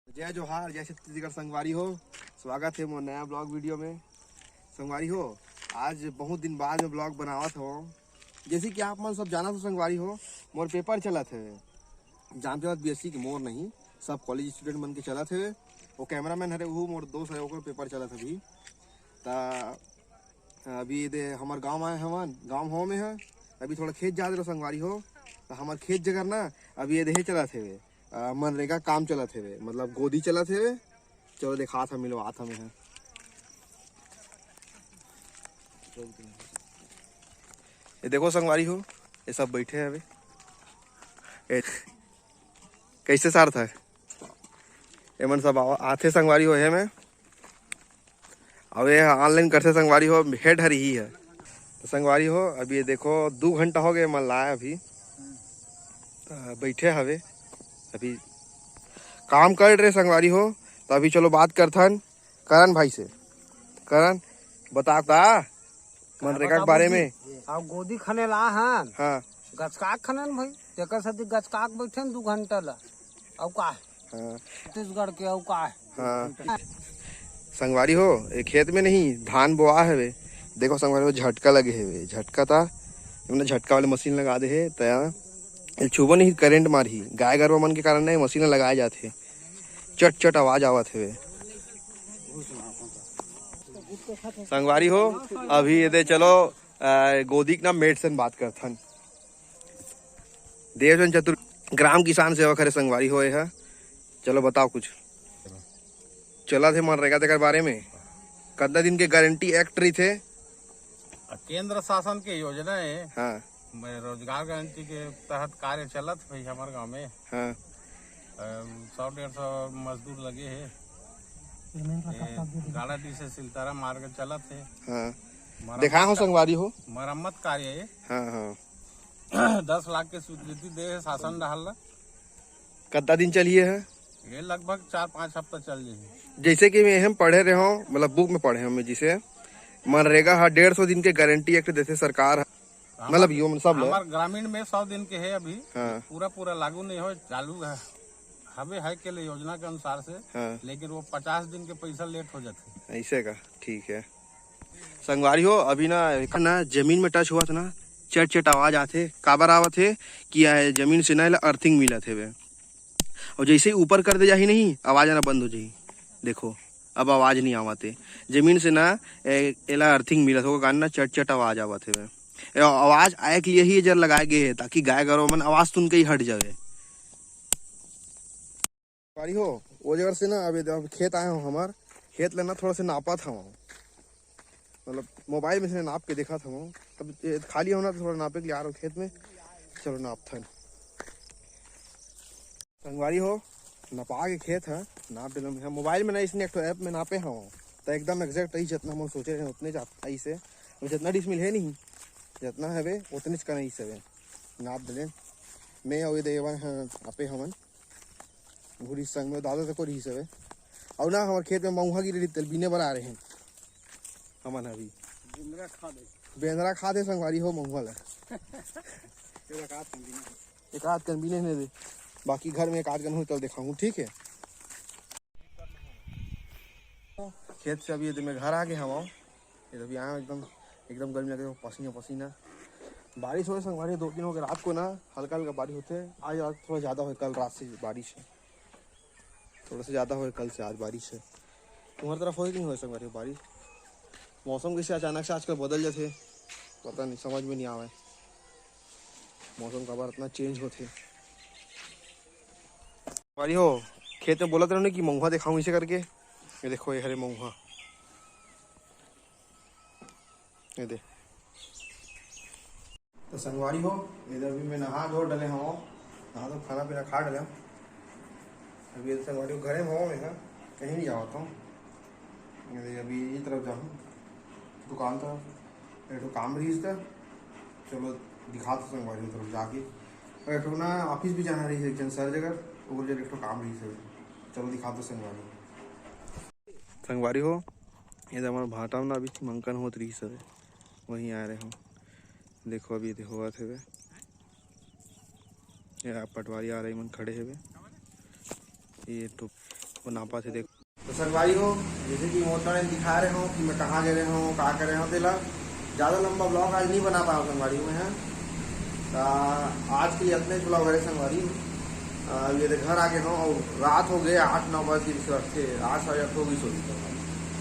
जय जोहार, जय छत्तीसगढ़ संगवारी हो। स्वागत है मोर नया ब्लॉग वीडियो में। संगवारी हो, आज बहुत दिन बाद में ब्लॉग बनावत हो। जैसे कि आप मन सब जाना तो संगवारी हो, मोर पेपर चलत है। जान पे बीएससी के मोर नहीं, सब कॉलेज स्टूडेंट मन के चलत है। वो कैमरामैन हरे वो मोर दोस्त है, ओकर पेपर चलत अभी। अभी दे हमार गाँव आए हवन, गाँव हो में है। अभी थोड़ा खेत जा रहे संगवारी हो, तो हमार खेत जगह ना अभी ये देहे चलत है। मनरेगा काम चलत है, मतलब गोदी चलत है। चलो देखा था मिलवा था मैं। ये देखो संगवारी हो, ये सब बैठे हैं अभी। कैसे सार था ये मन सब आते संगवारी हो है मैं। अब ये ऑनलाइन करते संगवारी हो, हेड हरी ही है तो संगवारी हो। अभी ये देखो 2 घंटा हो गए मन लाया अभी, तो बैठे हवे अभी काम कर रहे संगवारी हो। तो अभी चलो बात करथन करण भाई से। करण बताता मनरेगा के बारे में। अब गोदी खने ला हन, हाँ गचकाक खनन भाई, तेकर साथी गचकाक बैठे 2 घंटा ला। अब का हाँ छत्तीसगढ़ के अब का हाँ संगवारी हो, ये खेत में नहीं धान बोआ है वे। देखो संगवारी हो, झटका लगे है वे। झटका था हमने, झटका वाले मशीन लगा दे है तो छुबो नहीं करंट मारी। गाय गरवा मन के कारण मशीन लगाए जाते, चट चट आवाज आवत है। संगवारी हो, अभी ये चलो गोदी के नाम मेट से बात करथन। देवचंद चतुर ग्राम किसान सेवा करे संगवारी हो है। चलो बताओ कुछ चला थे मनरेगा के बारे में। कितना दिन के गारंटी एक्ट रही थे? केंद्र शासन के योजना है। हाँ रोजगार गारंटी के तहत कार्य चलत भाई हमारे गांव में। हाँ 100-150 मजदूर लगे है। गाड़ा डी से सिलतारा मार्ग चलत है। हाँ देखा हो संगवारी हो, मरम्मत कार्य है। हाँ हाँ 10 लाख के स्वीकृति दे है शासन रहल। कितना दिन चलिए है? ये लगभग 4-5 हफ्ता चल जाए। जैसे कि मैं हम पढ़े रहे हो, मतलब बुक में पढ़े हम, जिसे मनरेगा 150 दिन के गारंटी एक्ट देते सरकार, मतलब यो सब हमारे ग्रामीण में 100 दिन के है अभी। हाँ पूरा लागू नहीं हो, चालू है हमें है के लिए योजना के अनुसार से। हाँ लेकिन वो 50 दिन के पैसा लेट हो जाते। ऐसे का ठीक है संगवारी हो। अभी ना जमीन में टच हुआ था ना, चट चट आवाज आते। काबर आवत है कि जमीन से ना अर्थिंग मिलत है वे, और जैसे ही ऊपर कर दे जा ही नहीं, आवाज आना बंद हो जाही। देखो अब आवाज नहीं आवते, जमीन से ना एला अर्थिंग मिलत होगा, गाना चट चट आवाज आवत है वे। आवाज आए के लिए ही जर लगाए गए है ताकि गाय गरवा मन आवाज सुन के ही हट जावे। संगवारी हो, वो जगह से ना अभी खेत आए हो, हमार खेत लेना थोड़ा सा नापा था वहाँ, मतलब मोबाइल में से नाप के देखा था वहाँ। तब खाली होना तो थोड़ा नापे के लिए आ रहा हूँ खेत में। चलो नाप था संगवारी हो, नपा के खेत है नाप दिल मोबाइल में नहीं, इसने एक ऐप में नापे हाँ तो एकदम एग्जैक्ट ही जितना हम सोचे रहे उतने आई से। जितना डिसमिल है नहीं, जितना है वे उतने का नहीं से नाप दिले। मैं और देवन नापे हमन घुरी संग में दादा तक रही से। और ना हमारे खेत में मऊहा गिरी बीने बना रहे हैं हमन। अभी बेंदरा खा दे संगवारी हो मऊहा ला एक आध कन बीने नहीं दे, बाकी घर में एक आध गन हो तब दिखाऊंगा, ठीक है। खेत से अभी मैं घर आ गए हम। ये अभी आया एकदम गर्मी लगे, पसीना पसीना। बारिश हो संगवारी 2 दिन हो गए, रात को ना हल्का हल्का बारिश होते। आज रात थोड़ा ज़्यादा हो, कल रात से बारिश है, थोड़ा सा ज़्यादा हो कल से आज बारिश है। तुम्हारी तरफ हो कि नहीं हो संगवारी बारिश? मौसम कैसे अचानक से आजकल बदल जाते, पता नहीं, समझ में नहीं आवे मौसम का बार इतना चेंज होते। संगवारी हो, खेत में बोला था कि मऊहा दिखाऊं इसे करके। ये देखो ये हरे मऊहा, ये दे। तो संगवारी हो, इधर भी मैं नहा धो डले हूँ, नहा तो खाना पीना खा डले। अभी संगवारी हो घरे में हो, मैं कहीं नहीं जाता हूँ। अभी ये तरफ जाऊँ दुकान तरफ, एक काम रही था। चलो दिखा तो संगवारी तरफ जाके, और एक ना ऑफिस भी जाना रही है सर जगह, और जब एक काम रही है। चलो दिखा दो संगवारी हो। ये हमारा भाटा में अभी मंकन होत रही सर, वहीं आ रहे हो। देखो अभी देखो थे वे, ये पटवारी आ रही मन खड़े है वे। ये तो वो नापा थे देखो। तो संगवारी हो, जैसे कि मोटर में दिखा रहे हो कि मैं कहाँ गए रहे हूँ, कहाँ कर रहे हो, तेला ज़्यादा लंबा ब्लॉग आज नहीं बना पाया संगवारी में है। आज के लिए इतने ब्लॉग है संगवारी। ये घर आ गए हो और रात हो गए 8-9 बजे से 8 साढ़े 8 हो गई सोची।